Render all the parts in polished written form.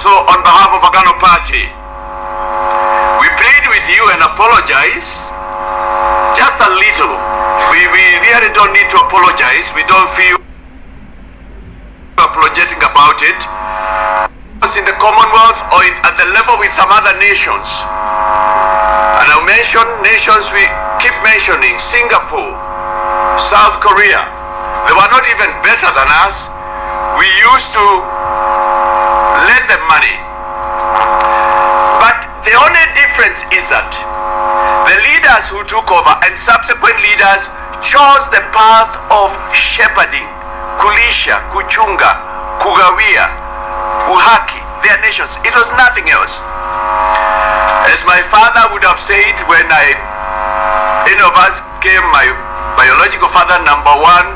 also on behalf of Agano Party, we plead with you and apologize just a little. We really don't need to apologize. We don't feel apologetic about it. In the Commonwealth or at the level with some other nations. And I'll mention nations we keep mentioning: Singapore, South Korea. They were not even better than us. We used to lend them money. But the only difference is that the leaders who took over and subsequent leaders chose the path of shepherding, kulisha, kuchunga, kugawia, uhaki, their nations. It was nothing else. As my father would have said when any of us came, my biological father number one,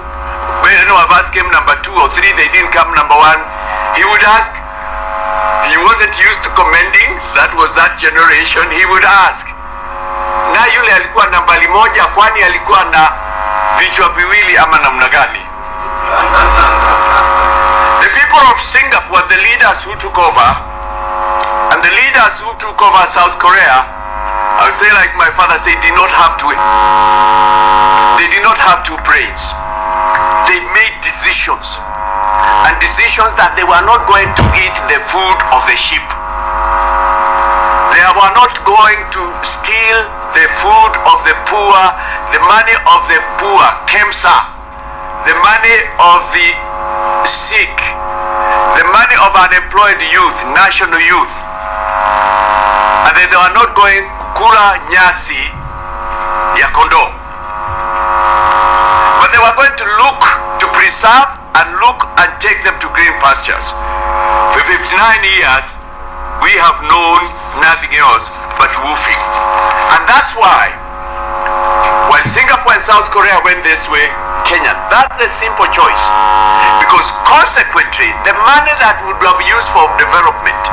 when any of us came number 2 or 3, they didn't come number 1, he would ask, he wasn't used to commending, that was that generation, he would ask, na yule alikuwa nambari moja, kwani alikuwa na vichwa viwili ama namna gani? The people of Singapore, the leaders who took over, and the leaders who took over South Korea, I would say like my father said, did not have to. They did not have 2 brains. They made decisions, and decisions that they were not going to eat the food of the sheep. They were not going to steal the food of the poor, the money of the poor, KEMSA, the money of the sick, the money of unemployed youth, national youth. And they were not going kula nyasi ya kondoo. But they were going to look to preserve and look and take them to green pastures. For 59 years, we have known nothing else but woofing. And that's why, when Singapore and South Korea went this way, Kenya, that's a simple choice. Because consequently, the money that would have used for development,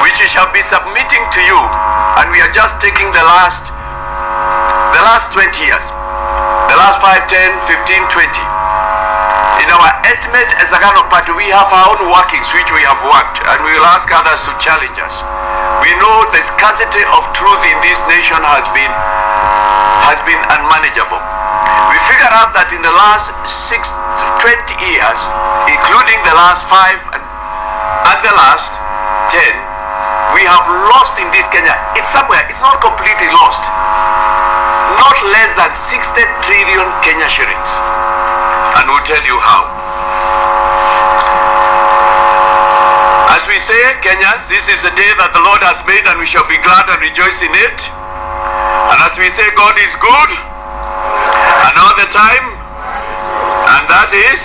which we shall be submitting to you, and we are just taking the last 20 years, the last 5, 10, 15, 20. In our estimate as Agano Party, we have our own workings which we have worked, and we will ask others to challenge us. We know the scarcity of truth in this nation has been unmanageable. We figured out that in the last 20 years, including the last 5 and the last 10, we have lost in this Kenya. It's somewhere, it's not completely lost. Not less than 60 trillion Kenya shillings. And we'll tell you how. As we say, Kenyans, this is a day that the Lord has made, and we shall be glad and rejoice in it. And as we say, God is good, and all the time, and that is,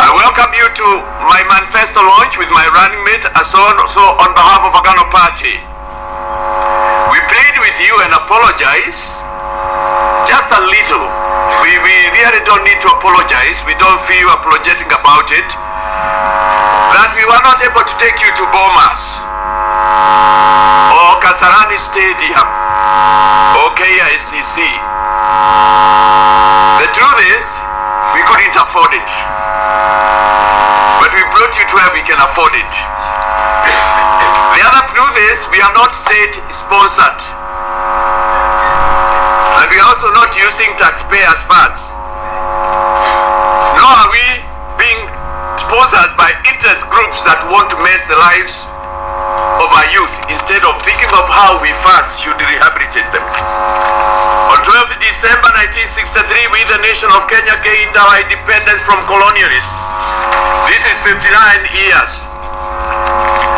I welcome you to my Manifesto launch with my running mate, so on behalf of Agano Party. We plead with you and apologize just a little. We really don't need to apologize. We don't feel apologetic about it. That we were not able to take you to Bomas or Kasarani Stadium or KICC. The truth is, we couldn't afford it. But we brought you to where we can afford it. The other truth is, we are not state-sponsored. And we are also not using taxpayers' funds. Nor are we being sponsored by interest groups that want to mess the lives of our youth instead of thinking of how we first should rehabilitate them. On 12th December 1963, we, the nation of Kenya, gained our independence from colonialists. This is 59 years.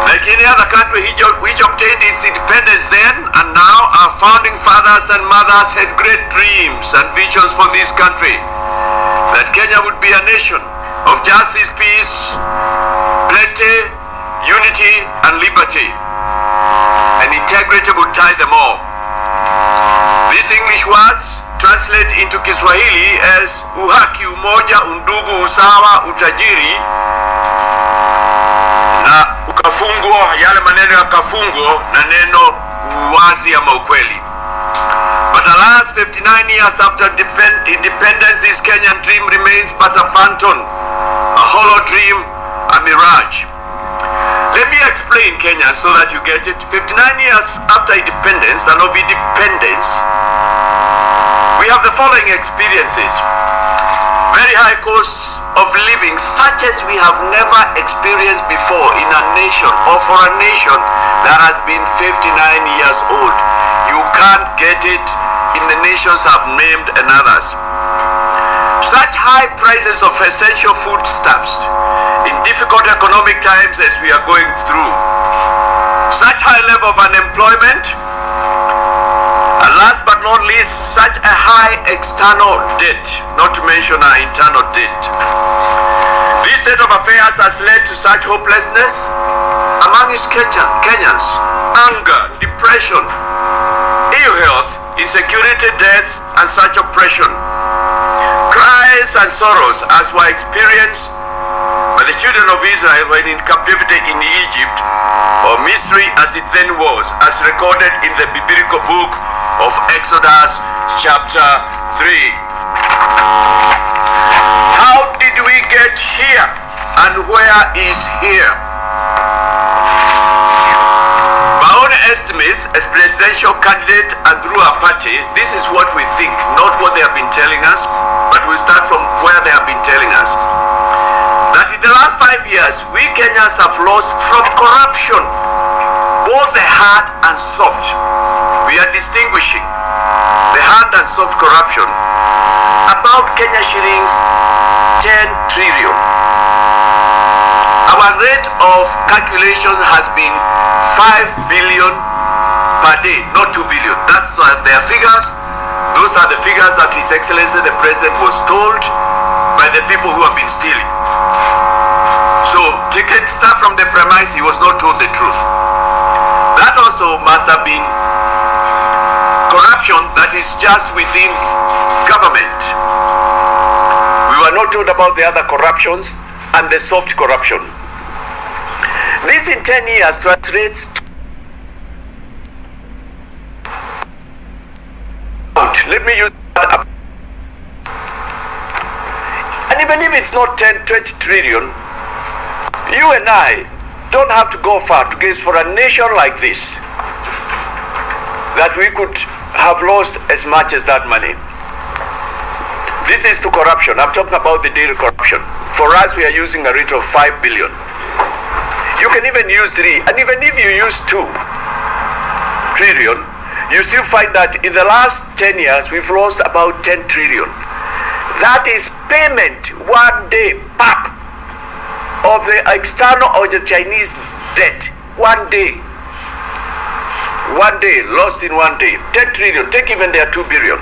Like any other country which obtained its independence then and now, our founding fathers and mothers had great dreams and visions for this country. That Kenya would be a nation of justice, peace, plenty, unity, and liberty. And integrity would tie them all. These English words translate into Kiswahili as uhaki, umoja, undugu, usawa, utajiri, na ukafungo, yale maneno ya kafungo na neno uwazi ama ukweli. But the last 59 years after independence, this Kenyan dream remains but a phantom, a hollow dream, a mirage. play in Kenya so that you get it. 59 years after independence and of independence, we have the following experiences. Very high cost of living, such as we have never experienced before in a nation or for a nation that has been 59 years old. You can't get it in the nations I've named and others. Such high prices of essential foodstuffs in difficult economic times as we are going through. Such high level of unemployment. And last but not least, such a high external debt, not to mention our internal debt. This state of affairs has led to such hopelessness among its Kenyans, anger, depression, ill health, insecurity, deaths, and such oppression. Cries and sorrows as were experienced by the children of Israel when in captivity in Egypt, or Misri as it then was, as recorded in the biblical book of Exodus chapter 3. How did we get here, and where is here? By own estimates, as presidential candidate and through our party, this is what we think, not what they have been telling us, but we start from where they have been telling us. That in the last 5 years, we Kenyans have lost from corruption, both the hard and soft. We are distinguishing the hard and soft corruption, about Kenya shillings 10 trillion. Our rate of calculation has been 5 billion per day, not 2 billion. That's their figures. Those are the figures that His Excellency the President was told by the people who have been stealing. So, start from the premise he was not told the truth. That also must have been corruption that is just within government. We were not told about the other corruptions and the soft corruption. This in 10 years translates to, let me use that up. And even if it's not 10, 20 trillion, you and I don't have to go far to guess for a nation like this that we could have lost as much as that money. This is to corruption. I'm talking about the daily corruption. For us, we are using a rate of 5 billion. You can even use 3, and even if you use 2 trillion, you still find that in the last 10 years, we've lost about 10 trillion. That is payment one day, pap, of the external or the Chinese debt. One day. One day, lost in one day. 10 trillion, take even their 2 billion.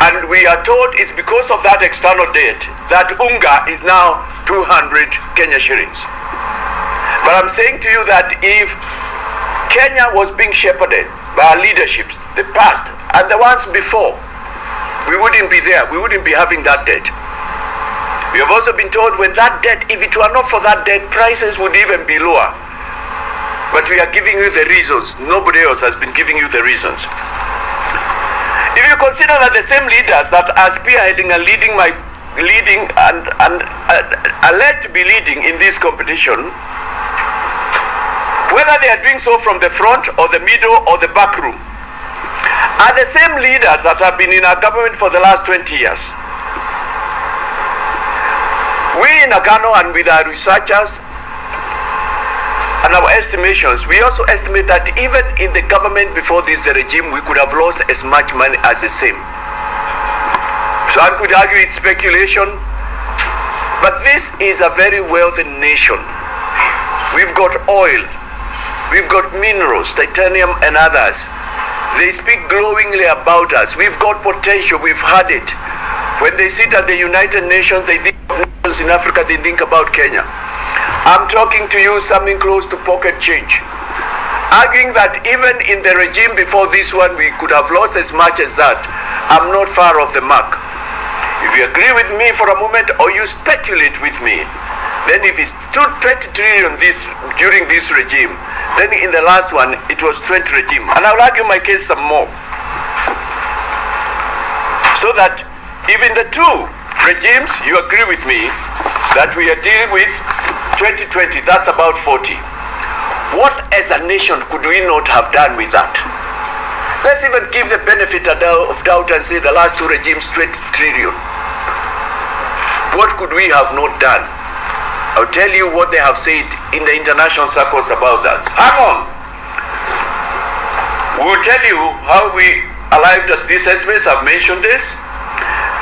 And we are told it's because of that external debt that unga is now 200 Kenya shillings. But I'm saying to you that if Kenya was being shepherded by our leaderships, the past and the ones before, we wouldn't be there. We wouldn't be having that debt. We have also been told when that debt, if it were not for that debt, prices would even be lower. But we are giving you the reasons. Nobody else has been giving you the reasons. If you consider that the same leaders that are spearheading and leading and alleged to be leading in this competition, whether they are doing so from the front or the middle or the back room, are the same leaders that have been in our government for the last 20 years. We in Agano and with our researchers and our estimations, we also estimate that even in the government before this regime, we could have lost as much money as the same. So I could argue it's speculation, but this is a very wealthy nation. We've got oil, we've got minerals, titanium and others. They speak glowingly about us. We've got potential, we've had it. When they sit at the United Nations, they think of nations in Africa, they think about Kenya. I'm talking to you something close to pocket change. Arguing that even in the regime before this one, we could have lost as much as that. I'm not far off the mark. If you agree with me for a moment or you speculate with me, then if it's 20 trillion during this regime, then in the last one, it was 20 regime. And I'll argue my case some more. So that if in the two regimes, you agree with me that we are dealing with 2020, that's about 40. What as a nation could we not have done with that? Let's even give the benefit of doubt and say the last two regimes 20 trillion. What could we have not done? I'll tell you what they have said in the international circles about that. Hang on. We'll tell you how we arrived at these estimates. I've mentioned this.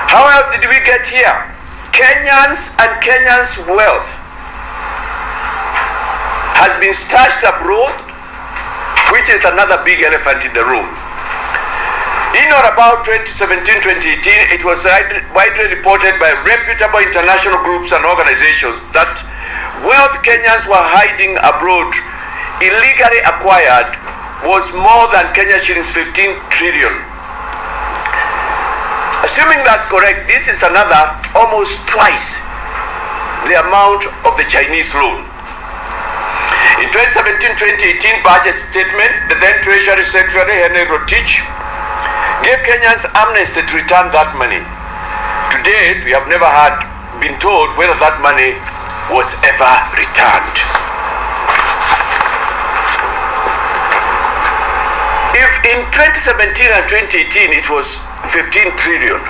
How else did we get here? Kenyans and Kenyans' wealth has been stashed abroad, which is another big elephant in the room. In or about 2017-2018, it was widely reported by reputable international groups and organizations that wealth Kenyans were hiding abroad, illegally acquired, was more than Kenya shillings 15 trillion. Assuming that's correct, this is another almost twice the amount of the Chinese loan. In 2017-2018 budget statement, the then Treasury Secretary Henry Rotich gave Kenyans amnesty to return that money. To date, we have never been told whether that money was ever returned. If in 2017 and 2018 it was 15 trillion,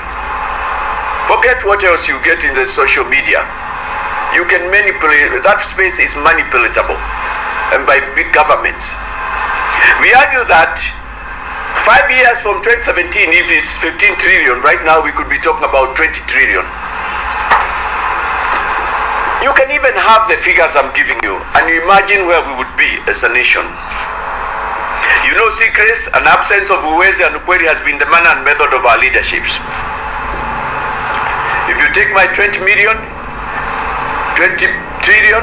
forget what else you get in the social media. You can manipulate, that space is manipulatable, and by big governments. We argue that 5 years from 2017, if it's 15 trillion, right now we could be talking about 20 trillion. You can even have the figures I'm giving you, and you imagine where we would be as a nation. You know, secrets and absence of uwezi and ukweli has been the manner and method of our leaderships. If you take my 20 million, 20 trillion,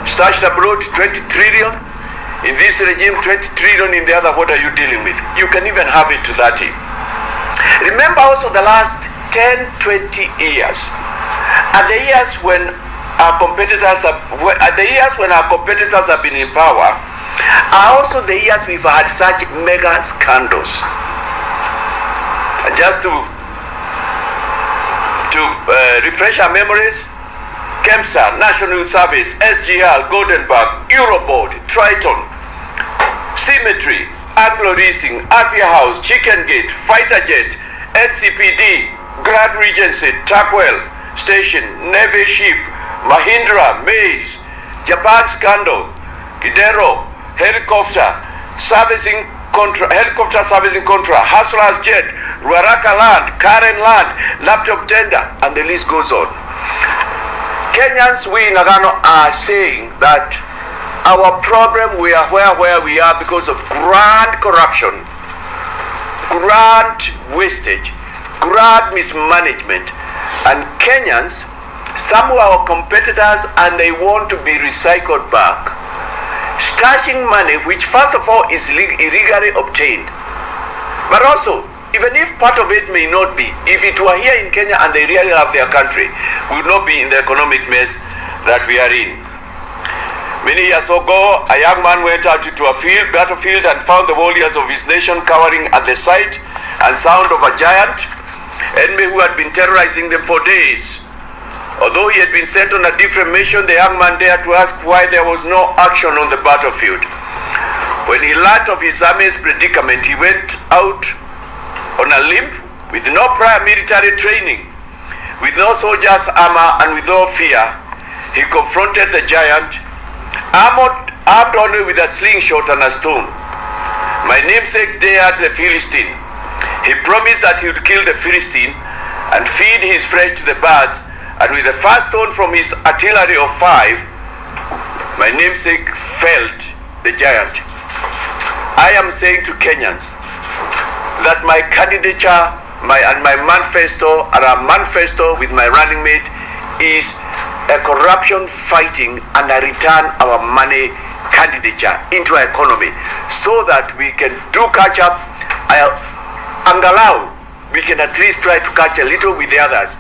stashed abroad, 20 trillion, in this regime, 20 trillion, in the other, what are you dealing with? You can even have it to 30. Remember also the last 10, 20 years are the years when our competitors have been in power, are also the years we've had such mega scandals. And just to refresh our memories, KEMSA, National Youth Service, SGR, Goldenberg, Eurobond, Triton, Symmetry, Aglo Leasing, Avia House, Chicken Gate, Fighter Jet, NCPD, Grand Regency, Tuckwell Station, Navy Ship, Mahindra, Maze, Japan Scandal, Kidero, Helicopter Servicing Contra, Hustler's Jet, Ruaraka Land, Karen Land, Laptop Tender, and the list goes on. Kenyans, we in Agano are saying that our problem, we are where we are because of grand corruption, grand wastage, grand mismanagement. And Kenyans, some of our competitors, and they want to be recycled back, stashing money which first of all is illegally obtained. But also, even if part of it may not be, if it were here in Kenya and they really love their country, we would not be in the economic mess that we are in. Many years ago, a young man went out into a battlefield and found the warriors of his nation cowering at the sight and sound of a giant enemy who had been terrorizing them for days. Although he had been sent on a different mission, the young man dared to ask why there was no action on the battlefield. When he learnt of his army's predicament, he went out on a limb with no prior military training, with no soldier's armor, and with no fear. He confronted the giant, armed only with a slingshot and a stone. My namesake dared the Philistine. He promised that he would kill the Philistine and feed his flesh to the birds, and with the first stone from his artillery of 5, my namesake felled the giant. I am saying to Kenyans that my candidature and my manifesto, and our manifesto with my running mate, is a corruption fighting and a return our money candidature into our economy, so that we can do catch up, and allow we can at least try to catch a little with the others,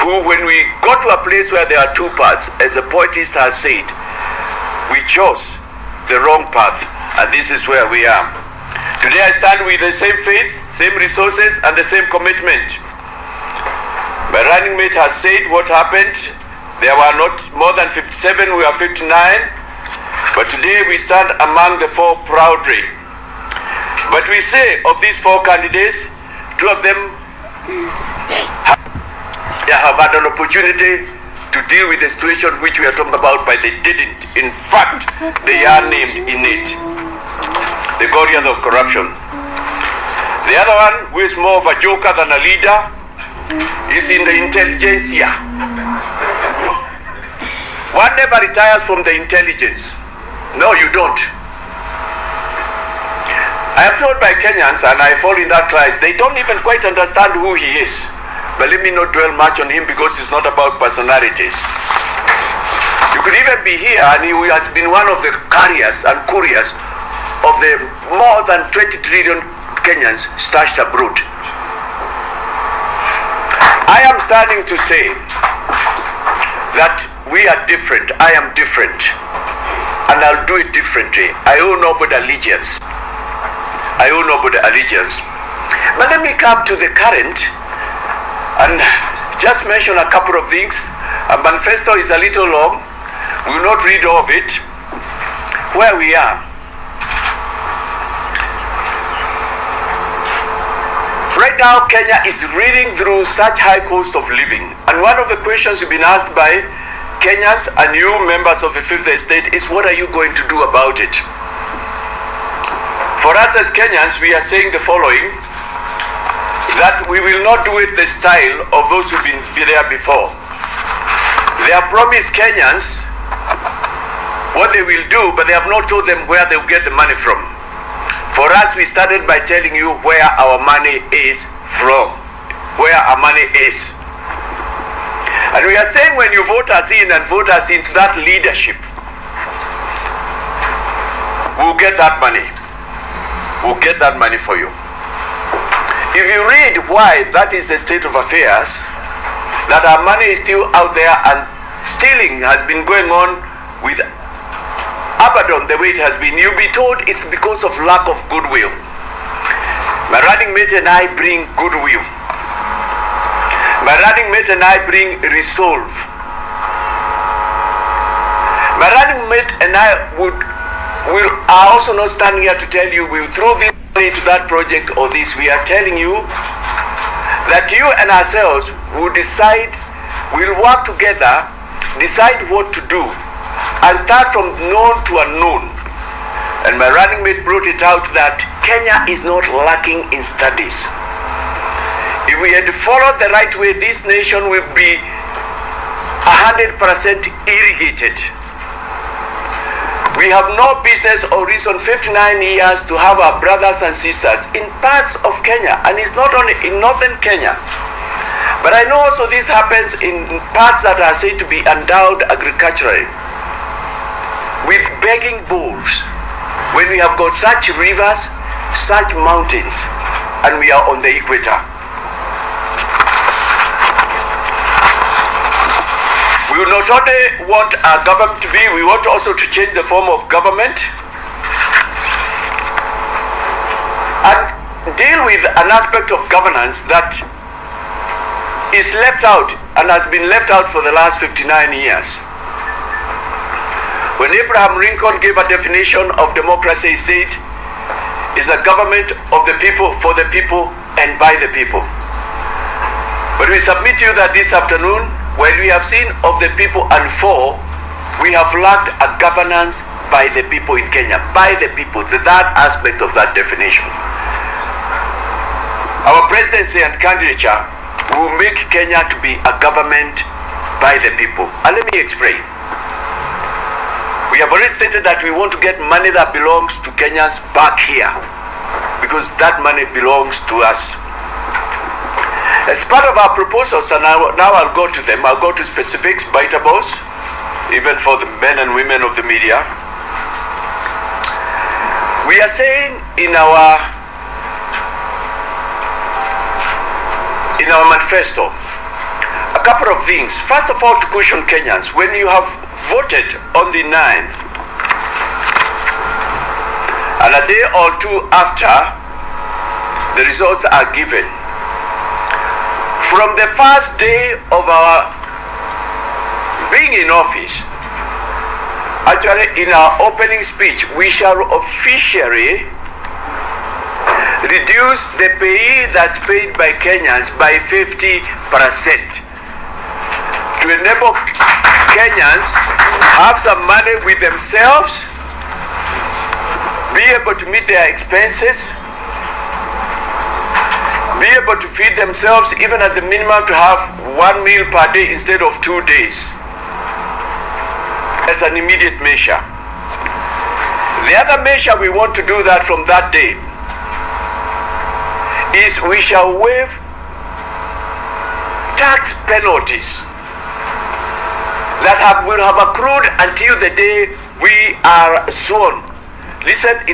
who, when we got to a place where there are two paths, as a poetess has said, we chose the wrong path, and this is where we are. Today I stand with the same faith, same resources, and the same commitment. My running mate has said what happened There were not more than 57, we are 59, but today we stand among the four proudly. But we say of these four candidates, two of them have had an opportunity to deal with the situation which we are talking about, but they didn't. In fact, they are named in it. The guardians of corruption. The other one, who is more of a joker than a leader, is in the intelligentsia. One never retires from the intelligence. No, you don't. I am told by Kenyans, and I fall in that class, they don't even quite understand who he is. But let me not dwell much on him because it's not about personalities. You could even be here and he has been one of the carriers and couriers of the more than 20 trillion Kenyans stashed abroad. I am starting to say that we are different. I am different. And I'll do it differently. I owe nobody allegiance. I owe nobody allegiance. But let me come to the current and just mention a couple of things. A manifesto is a little long. We will not read all of it. Where we are. Right now, Kenya is reading through such high cost of living. And one of the questions you've been asked by Kenyans and you members of the Fifth Estate is, what are you going to do about it? For us as Kenyans, we are saying the following, that we will not do it the style of those who've been there before. They have promised Kenyans what they will do, but they have not told them where they will get the money from. For us, we started by telling you where our money is from, where our money is. And we are saying when you vote us in and vote us into that leadership, we'll get that money. We'll get that money for you. If you read why that is the state of affairs, that our money is still out there and stealing has been going on with Abaddon the way it has been, you'll be told it's because of lack of goodwill. My running mate and I bring goodwill. My running mate and I bring resolve. My running mate and I are also not standing here to tell you we'll throw this money to that project or this. We are telling you that you and ourselves will decide, we'll work together, decide what to do, and start from known to unknown. And my running mate brought it out that Kenya is not lacking in studies. If we had followed the right way, this nation will be 100% irrigated. We have no business or reason 59 years to have our brothers and sisters in parts of Kenya, and it's not only in northern Kenya. But I know also this happens in parts that are said to be endowed agriculturally, with begging bowls, when we have got such rivers, such mountains, and we are on the equator. We will not only want our government to be, we want also to change the form of government and deal with an aspect of governance that is left out and has been left out for the last 59 years. When Abraham Lincoln gave a definition of democracy, he said, is a government of the people, for the people, and by the people. But we submit to you that this afternoon, while we have seen of the people and for, we have lacked a governance by the people in Kenya. By the people, that aspect of that definition. Our presidency and candidature will make Kenya to be a government by the people. And let me explain. We have already stated that we want to get money that belongs to Kenyans back here, because that money belongs to us. As part of our proposals, and now I'll go to them, I'll go to specifics, bitables, even for the men and women of the media. We are saying in our manifesto a couple of things. First of all, to caution Kenyans, when you have voted on the 9th, and a day or two after the results are given, from the first day of our being in office, actually in our opening speech, we shall officially reduce the pay that's paid by Kenyans by 50% to enable Kenyans have some money with themselves, be able to meet their expenses, be able to feed themselves, even at the minimum to have 1 meal per day instead of 2 days, as an immediate measure. The other measure we want to do that from that day is we shall waive tax penalties that will have accrued until the day we are sworn. Listen, it's